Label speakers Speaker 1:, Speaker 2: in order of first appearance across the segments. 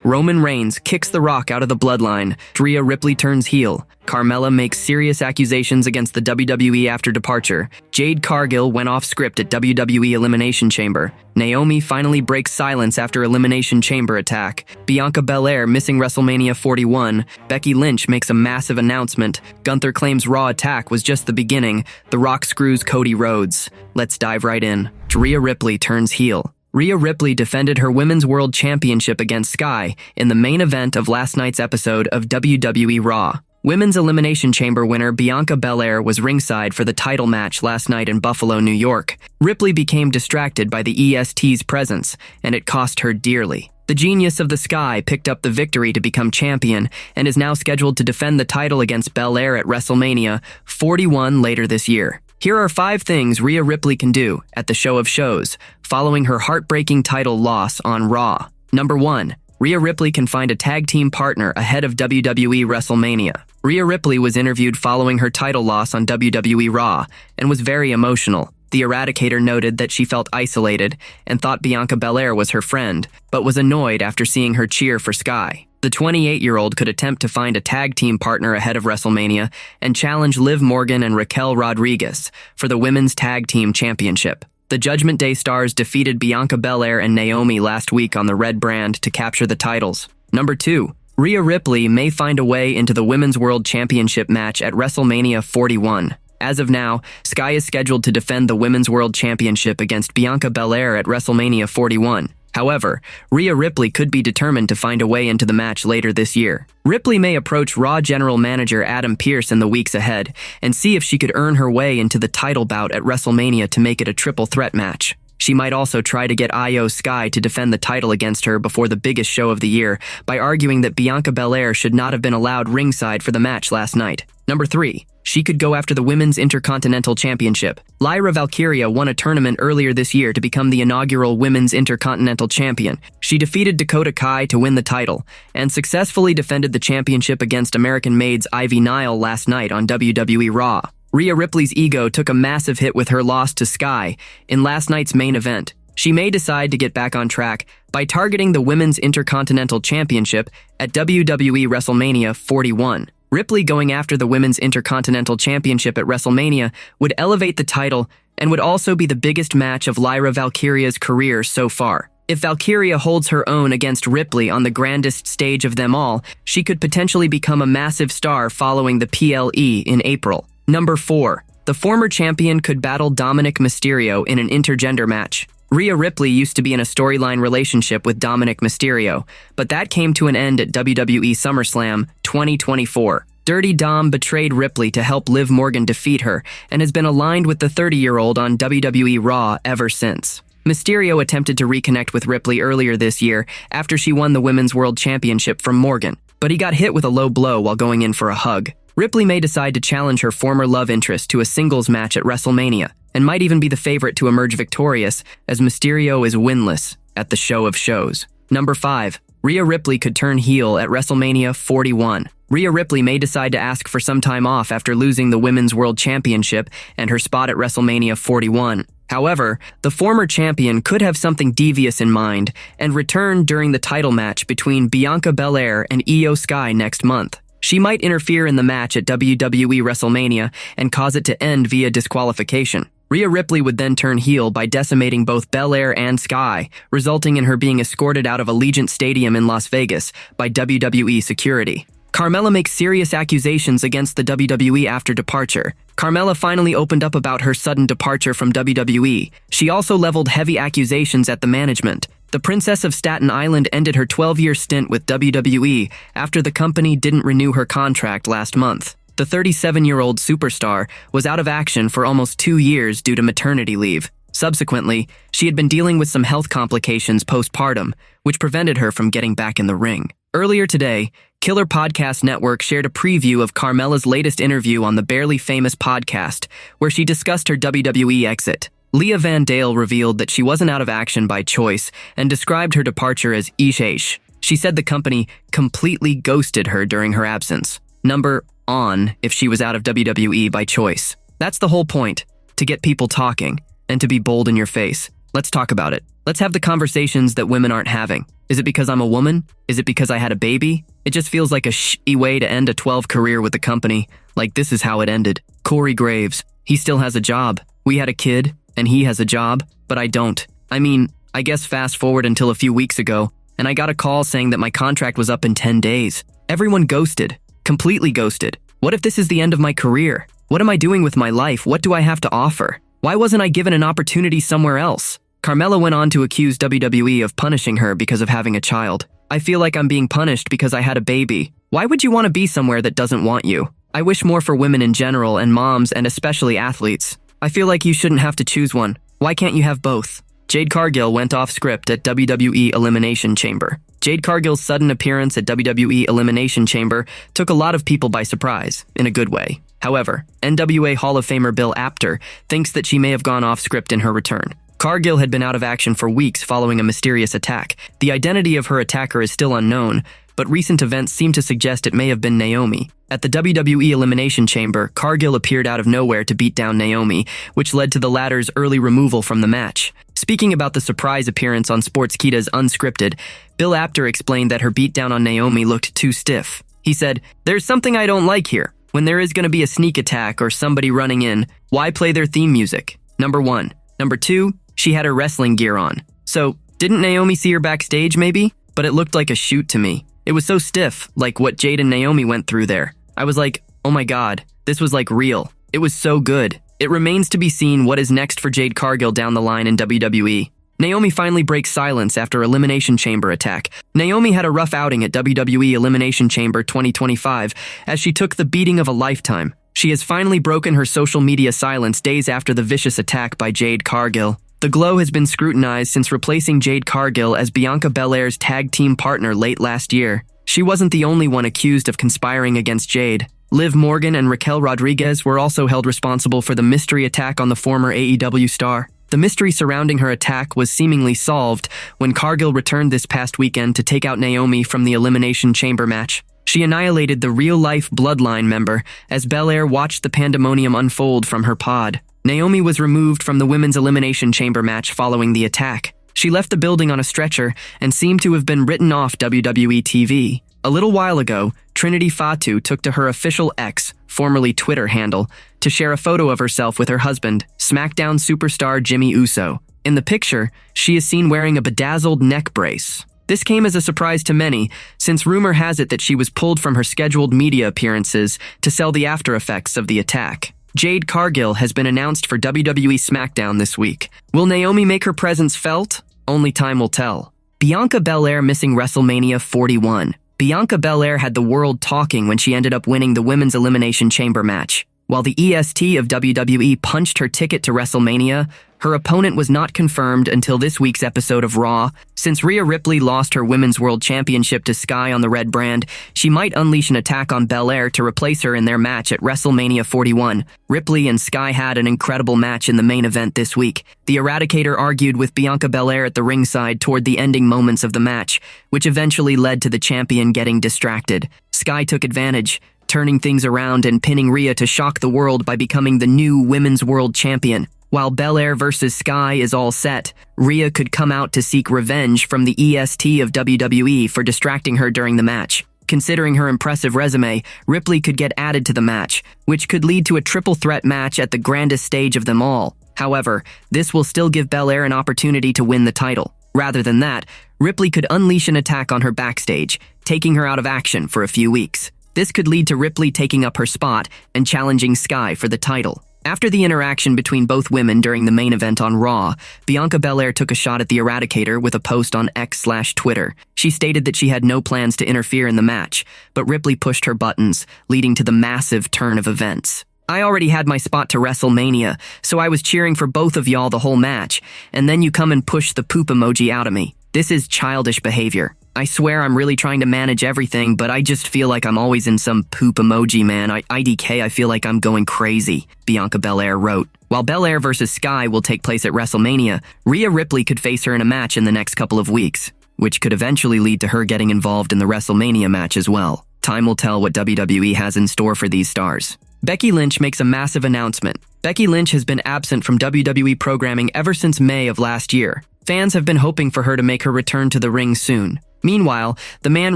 Speaker 1: Roman Reigns kicks The Rock out of the Bloodline. Rhea Ripley turns heel. Carmella makes serious accusations against the WWE after departure. Jade Cargill went off script at WWE Elimination Chamber. Naomi finally breaks silence after Elimination Chamber attack. Bianca Belair missing Wrestlemania 41. Becky Lynch makes a massive announcement. Gunther claims Raw attack was just the beginning. The Rock screws Cody Rhodes. Let's dive right in. Rhea Ripley turns heel. Rhea Ripley defended her Women's World Championship against Sky in the main event of last night's episode of WWE Raw. Women's Elimination Chamber winner Bianca Belair was ringside for the title match last night in Buffalo, New York. Ripley became distracted by the EST's presence, and it cost her dearly. The genius of the Sky picked up the victory to become champion and is now scheduled to defend the title against Belair at Wrestlemania 41 later this year. Here are 5 things Rhea Ripley can do at the show of shows following her heartbreaking title loss on Raw. Number 1. Rhea Ripley can find a tag team partner ahead of WWE Wrestlemania. Rhea Ripley was interviewed following her title loss on WWE Raw and was very emotional. The Eradicator noted that she felt isolated and thought Bianca Belair was her friend, but was annoyed after seeing her cheer for Sky. The 28-year-old could attempt to find a tag team partner ahead of WrestleMania and challenge Liv Morgan and Raquel Rodriguez for the Women's Tag Team Championship. The Judgment Day stars defeated Bianca Belair and Naomi last week on the Red brand to capture the titles. Number 2. Rhea Ripley may find a way into the Women's World Championship match at WrestleMania 41. As of now, Sky is scheduled to defend the Women's World Championship against Bianca Belair at WrestleMania 41. However, Rhea Ripley could be determined to find a way into the match later this year. Ripley may approach Raw General Manager Adam Pearce in the weeks ahead and see if she could earn her way into the title bout at WrestleMania to make it a triple threat match. She might also try to get Io Sky to defend the title against her before the biggest show of the year by arguing that Bianca Belair should not have been allowed ringside for the match last night. Number 3. She could go after the Women's Intercontinental Championship. Lyra Valkyria won a tournament earlier this year to become the inaugural Women's Intercontinental Champion. She defeated Dakota Kai to win the title and successfully defended the championship against American-made's Ivy Nile last night on WWE Raw. Rhea Ripley's ego took a massive hit with her loss to Sky in last night's main event. She may decide to get back on track by targeting the Women's Intercontinental Championship at WWE WrestleMania 41. Ripley going after the Women's Intercontinental Championship at WrestleMania would elevate the title and would also be the biggest match of Lyra Valkyria's career so far. If Valkyria holds her own against Ripley on the grandest stage of them all, she could potentially become a massive star following the PLE in April. Number 4. The former champion could battle Dominic Mysterio in an intergender match. Rhea Ripley used to be in a storyline relationship with Dominic Mysterio, but that came to an end at WWE SummerSlam 2024. Dirty Dom betrayed Ripley to help Liv Morgan defeat her and has been aligned with the 30-year-old on WWE Raw ever since. Mysterio attempted to reconnect with Ripley earlier this year after she won the Women's World Championship from Morgan, but he got hit with a low blow while going in for a hug. Ripley may decide to challenge her former love interest to a singles match at WrestleMania, and might even be the favorite to emerge victorious as Mysterio is winless at the show of shows. Number 5. Rhea Ripley could turn heel at WrestleMania 41. Rhea Ripley may decide to ask for some time off after losing the Women's World Championship and her spot at WrestleMania 41. However, the former champion could have something devious in mind and return during the title match between Bianca Belair and Io Sky next month. She might interfere in the match at WWE WrestleMania and cause it to end via disqualification. Rhea Ripley would then turn heel by decimating both Belair and Sky, resulting in her being escorted out of Allegiant Stadium in Las Vegas by WWE security. Carmella makes serious accusations against the WWE after departure. Carmella finally opened up about her sudden departure from WWE. She also leveled heavy accusations at the management. The Princess of Staten Island ended her 12-year stint with WWE after the company didn't renew her contract last month. The 37-year-old superstar was out of action for almost 2 years due to maternity leave. Subsequently, she had been dealing with some health complications postpartum, which prevented her from getting back in the ring. Earlier today, Killer Podcast Network shared a preview of Carmella's latest interview on the Barely Famous podcast, where she discussed her WWE exit. Leah Van Dale revealed that she wasn't out of action by choice and described her departure as ish. She said the company completely ghosted her during her absence. Number on if she was out of WWE by choice. That's the whole point, to get people talking and to be bold in your face. Let's talk about it. Let's have the conversations that women aren't having. Is it because I'm a woman? Is it because I had a baby? It just feels like a shitty way to end a 12 career with the company. Like this is how it ended. Corey Graves. He still has a job. We had a kid, and he has a job, but I don't. I mean, I guess fast forward until a few weeks ago, and I got a call saying that my contract was up in 10 days. Everyone ghosted. Completely ghosted. What if this is the end of my career? What am I doing with my life? What do I have to offer? Why wasn't I given an opportunity somewhere else? Carmella went on to accuse WWE of punishing her because of having a child. I feel like I'm being punished because I had a baby. Why would you want to be somewhere that doesn't want you? I wish more for women in general and moms and especially athletes. I feel like you shouldn't have to choose one. Why can't you have both? Jade Cargill went off script at WWE Elimination Chamber. Jade Cargill's sudden appearance at WWE Elimination Chamber took a lot of people by surprise, in a good way. However, NWA Hall of Famer Bill Apter thinks that she may have gone off script in her return. Cargill had been out of action for weeks following a mysterious attack. The identity of her attacker is still unknown, but recent events seem to suggest it may have been Naomi. At the WWE Elimination Chamber, Cargill appeared out of nowhere to beat down Naomi, which led to the latter's early removal from the match. Speaking about the surprise appearance on Sportskeeda's Unscripted, Bill Apter explained that her beatdown on Naomi looked too stiff. He said, "There's something I don't like here. When there is going to be a sneak attack or somebody running in, why play their theme music? Number one. Number two, she had her wrestling gear on. So, didn't Naomi see her backstage maybe? But it looked like a shoot to me. It was so stiff, like what Jade and Naomi went through there. I was like, oh my god, this was like real. It was so good." It remains to be seen what is next for Jade Cargill down the line in WWE. Naomi finally breaks silence after Elimination Chamber attack. Naomi had a rough outing at WWE Elimination Chamber 2025 as she took the beating of a lifetime. She has finally broken her social media silence days after the vicious attack by Jade Cargill. The Glow has been scrutinized since replacing Jade Cargill as Bianca Belair's tag team partner late last year. She wasn't the only one accused of conspiring against Jade. Liv Morgan and Raquel Rodriguez were also held responsible for the mystery attack on the former AEW star. The mystery surrounding her attack was seemingly solved when Cargill returned this past weekend to take out Naomi from the Elimination Chamber match. She annihilated the real-life Bloodline member as Belair watched the pandemonium unfold from her pod. Naomi was removed from the Women's Elimination Chamber match following the attack. She left the building on a stretcher and seemed to have been written off WWE TV. A little while ago, Trinity Fatu took to her official X, formerly Twitter handle, to share a photo of herself with her husband, SmackDown superstar Jimmy Uso. In the picture, she is seen wearing a bedazzled neck brace. This came as a surprise to many, since rumor has it that she was pulled from her scheduled media appearances to sell the after effects of the attack. Jade Cargill has been announced for WWE SmackDown this week. Will Naomi make her presence felt? Only time will tell. Bianca Belair missing WrestleMania 41. Bianca Belair had the world talking when she ended up winning the Women's Elimination Chamber match. While the EST of WWE punched her ticket to WrestleMania, her opponent was not confirmed until this week's episode of Raw. Since Rhea Ripley lost her Women's World Championship to Sky on the Red brand, she might unleash an attack on Belair to replace her in their match at WrestleMania 41. Ripley and Sky had an incredible match in the main event this week. The Eradicator argued with Bianca Belair at the ringside toward the ending moments of the match, which eventually led to the champion getting distracted. Sky took advantage, turning things around and pinning Rhea to shock the world by becoming the new Women's World Champion. While Belair versus Sky is all set, Rhea could come out to seek revenge from the EST of WWE for distracting her during the match. Considering her impressive resume, Ripley could get added to the match, which could lead to a triple threat match at the grandest stage of them all. However, this will still give Belair an opportunity to win the title. Rather than that, Ripley could unleash an attack on her backstage, taking her out of action for a few weeks. This could lead to Ripley taking up her spot and challenging Sky for the title. After the interaction between both women during the main event on Raw, Bianca Belair took a shot at the Eradicator with a post on X/Twitter. She stated that she had no plans to interfere in the match, but Ripley pushed her buttons, leading to the massive turn of events. "I already had my spot to WrestleMania, so I was cheering for both of y'all the whole match, and then you come and push the poop emoji out of me. This is childish behavior. I swear I'm really trying to manage everything, but I just feel like I'm always in some poop emoji, man. IDK, I feel like I'm going crazy," Bianca Belair wrote. While Belair versus Sky will take place at WrestleMania, Rhea Ripley could face her in a match in the next couple of weeks, which could eventually lead to her getting involved in the WrestleMania match as well. Time will tell what WWE has in store for these stars. Becky Lynch makes a massive announcement. Becky Lynch has been absent from WWE programming ever since May of last year. Fans have been hoping for her to make her return to the ring soon. Meanwhile, the man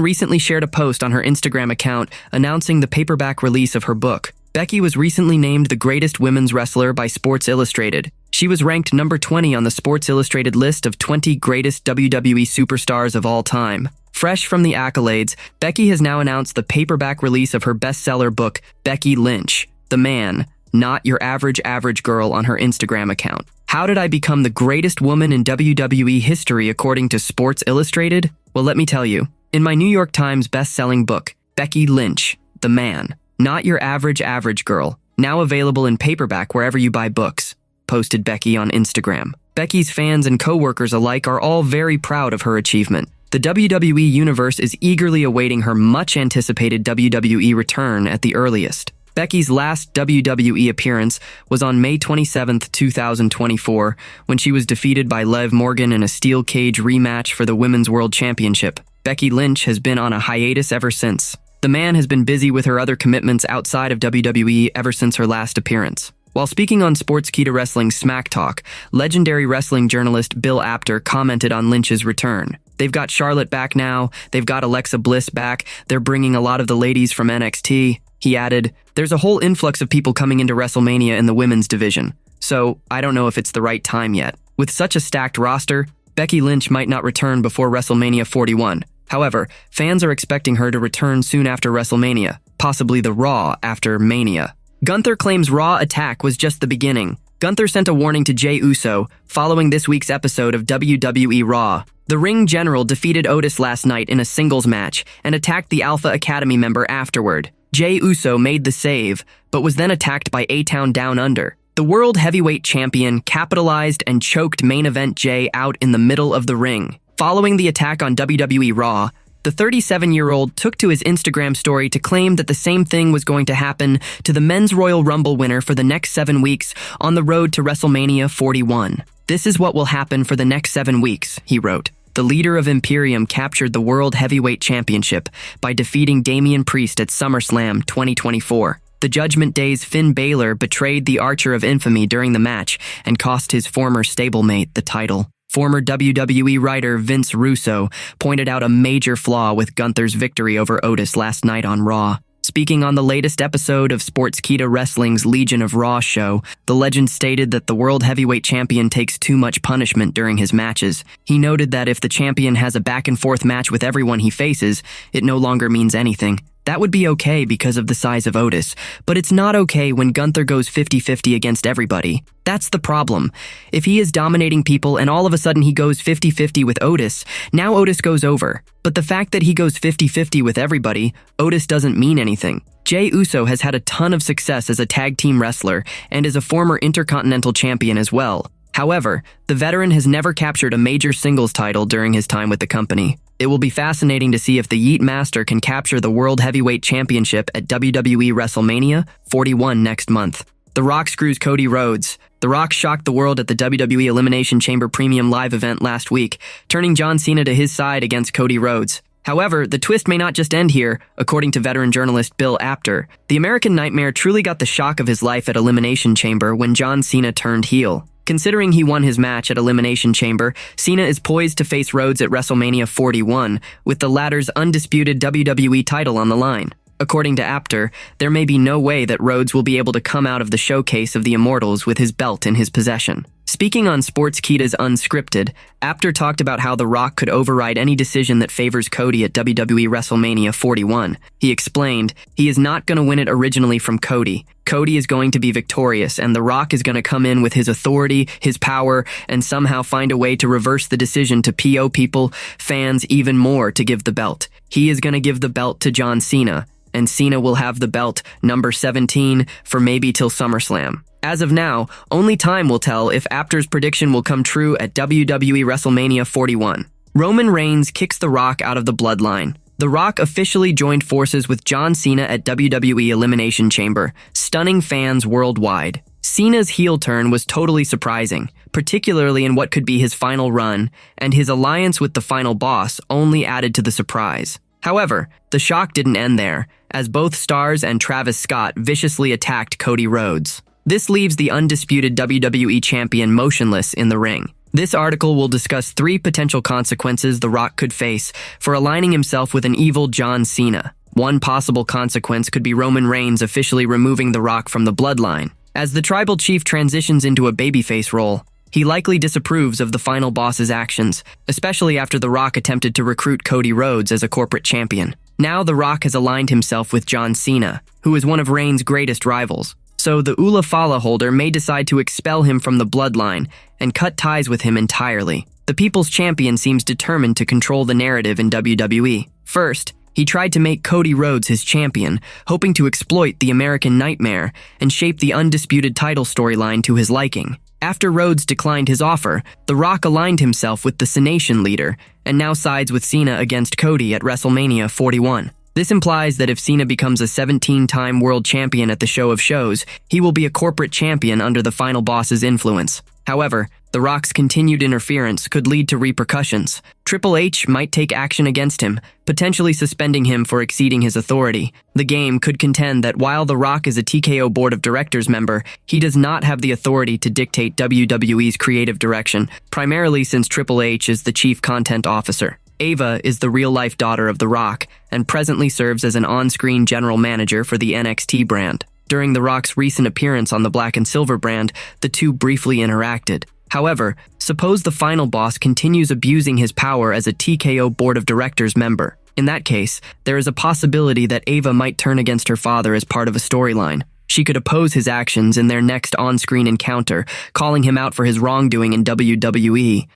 Speaker 1: recently shared a post on her Instagram account announcing the paperback release of her book. Becky was recently named the greatest women's wrestler by Sports Illustrated. She was ranked number 20 on the Sports Illustrated list of 20 greatest WWE superstars of all time. Fresh from the accolades, Becky has now announced the paperback release of her bestseller book, Becky Lynch, The Man, Not Your Average Girl, on her Instagram account. How did I become the greatest woman in WWE history according to Sports Illustrated? Well, let me tell you. In my New York Times best-selling book, Becky Lynch, The Man, Not Your Average Girl, now available in paperback wherever you buy books, posted Becky on Instagram. Becky's fans and co-workers alike are all very proud of her achievement. The WWE Universe is eagerly awaiting her much-anticipated WWE return at the earliest. Becky's last WWE appearance was on May 27, 2024, when she was defeated by Liv Morgan in a steel cage rematch for the Women's World Championship. Becky Lynch has been on a hiatus ever since. The Man has been busy with her other commitments outside of WWE ever since her last appearance. While speaking on Sportskeeda Wrestling's Smack Talk, legendary wrestling journalist Bill Apter commented on Lynch's return. They've got Charlotte back now, they've got Alexa Bliss back, they're bringing a lot of the ladies from NXT. He added, "There's a whole influx of people coming into WrestleMania in the women's division, so I don't know if it's the right time yet. With such a stacked roster, Becky Lynch might not return before WrestleMania 41. However, fans are expecting her to return soon after WrestleMania, possibly the Raw after Mania." Gunther claims Raw attack was just the beginning. Gunther sent a warning to Jey Uso following this week's episode of WWE Raw. The Ring General defeated Otis last night in a singles match and attacked the Alpha Academy member afterward. Jey Uso made the save, but was then attacked by A-Town Down Under. The World Heavyweight Champion capitalized and choked main event Jey out in the middle of the ring. Following the attack on WWE Raw, the 37-year-old took to his Instagram story to claim that the same thing was going to happen to the Men's Royal Rumble winner for the next 7 weeks on the road to WrestleMania 41. "This is what will happen for the next 7 weeks," he wrote. The leader of Imperium captured the World Heavyweight Championship by defeating Damian Priest at SummerSlam 2024. The Judgment Day's Finn Balor betrayed the Archer of Infamy during the match and cost his former stablemate the title. Former WWE writer Vince Russo pointed out a major flaw with Gunther's victory over Otis last night on Raw. Speaking on the latest episode of Sportskeeda Wrestling's Legion of Raw show, the legend stated that the World Heavyweight Champion takes too much punishment during his matches. He noted that if the champion has a back-and-forth match with everyone he faces, it no longer means anything. That would be okay because of the size of Otis, but it's not okay when Gunther goes 50-50 against everybody. That's the problem. If he is dominating people and all of a sudden he goes 50-50 with Otis, now Otis goes over. But the fact that he goes 50-50 with everybody, Otis doesn't mean anything. Jey Uso has had a ton of success as a tag team wrestler and is a former Intercontinental Champion as well. However, the veteran has never captured a major singles title during his time with the company. It will be fascinating to see if the Yeet Master can capture the World Heavyweight Championship at WWE WrestleMania 41 next month. The Rock screws Cody Rhodes. The Rock shocked the world at the WWE Elimination Chamber Premium Live event last week, turning John Cena to his side against Cody Rhodes. However, the twist may not just end here, according to veteran journalist Bill Apter. The American Nightmare truly got the shock of his life at Elimination Chamber when John Cena turned heel. Considering he won his match at Elimination Chamber, Cena is poised to face Rhodes at WrestleMania 41, with the latter's undisputed WWE title on the line. According to Apter, there may be no way that Rhodes will be able to come out of the showcase of the Immortals with his belt in his possession. Speaking on Sportskeeda's Unscripted, Apter talked about how The Rock could override any decision that favors Cody at WWE WrestleMania 41. He explained, he is not going to win it originally from Cody. Cody is going to be victorious, and The Rock is going to come in with his authority, his power, and somehow find a way to reverse the decision to PO people, fans even more to give the belt. He is going to give the belt to John Cena, and Cena will have the belt, number 17, for maybe till SummerSlam. As of now, only time will tell if Apter's prediction will come true at WWE WrestleMania 41. Roman Reigns kicks The Rock out of the Bloodline. The Rock officially joined forces with John Cena at WWE Elimination Chamber, stunning fans worldwide. Cena's heel turn was totally surprising, particularly in what could be his final run, and his alliance with the final boss only added to the surprise. However, the shock didn't end there, as both Stars and Travis Scott viciously attacked Cody Rhodes. This leaves the undisputed WWE champion motionless in the ring. This article will discuss 3 potential consequences The Rock could face for aligning himself with an evil John Cena. One possible consequence could be Roman Reigns officially removing The Rock from the Bloodline. As the tribal chief transitions into a babyface role, he likely disapproves of the final boss's actions, especially after The Rock attempted to recruit Cody Rhodes as a corporate champion. Now The Rock has aligned himself with John Cena, who is one of Reigns' greatest rivals. So the Ula Fala holder may decide to expel him from the Bloodline and cut ties with him entirely. The People's Champion seems determined to control the narrative in WWE. First, he tried to make Cody Rhodes his champion, hoping to exploit the American Nightmare and shape the undisputed title storyline to his liking. After Rhodes declined his offer, The Rock aligned himself with the Cenation leader and now sides with Cena against Cody at WrestleMania 41. This implies that if Cena becomes a 17-time world champion at the Show of Shows, he will be a corporate champion under the final boss's influence. However, The Rock's continued interference could lead to repercussions. Triple H might take action against him, potentially suspending him for exceeding his authority. The game could contend that while The Rock is a TKO Board of Directors member, he does not have the authority to dictate WWE's creative direction, primarily since Triple H is the chief content officer. Ava is the real-life daughter of The Rock and presently serves as an on-screen general manager for the NXT brand. During The Rock's recent appearance on the Black and Silver brand, the two briefly interacted. However, suppose the final boss continues abusing his power as a TKO Board of Directors member. In that case, there is a possibility that Ava might turn against her father as part of a storyline. She could oppose his actions in their next on-screen encounter, calling him out for his wrongdoing in WWE.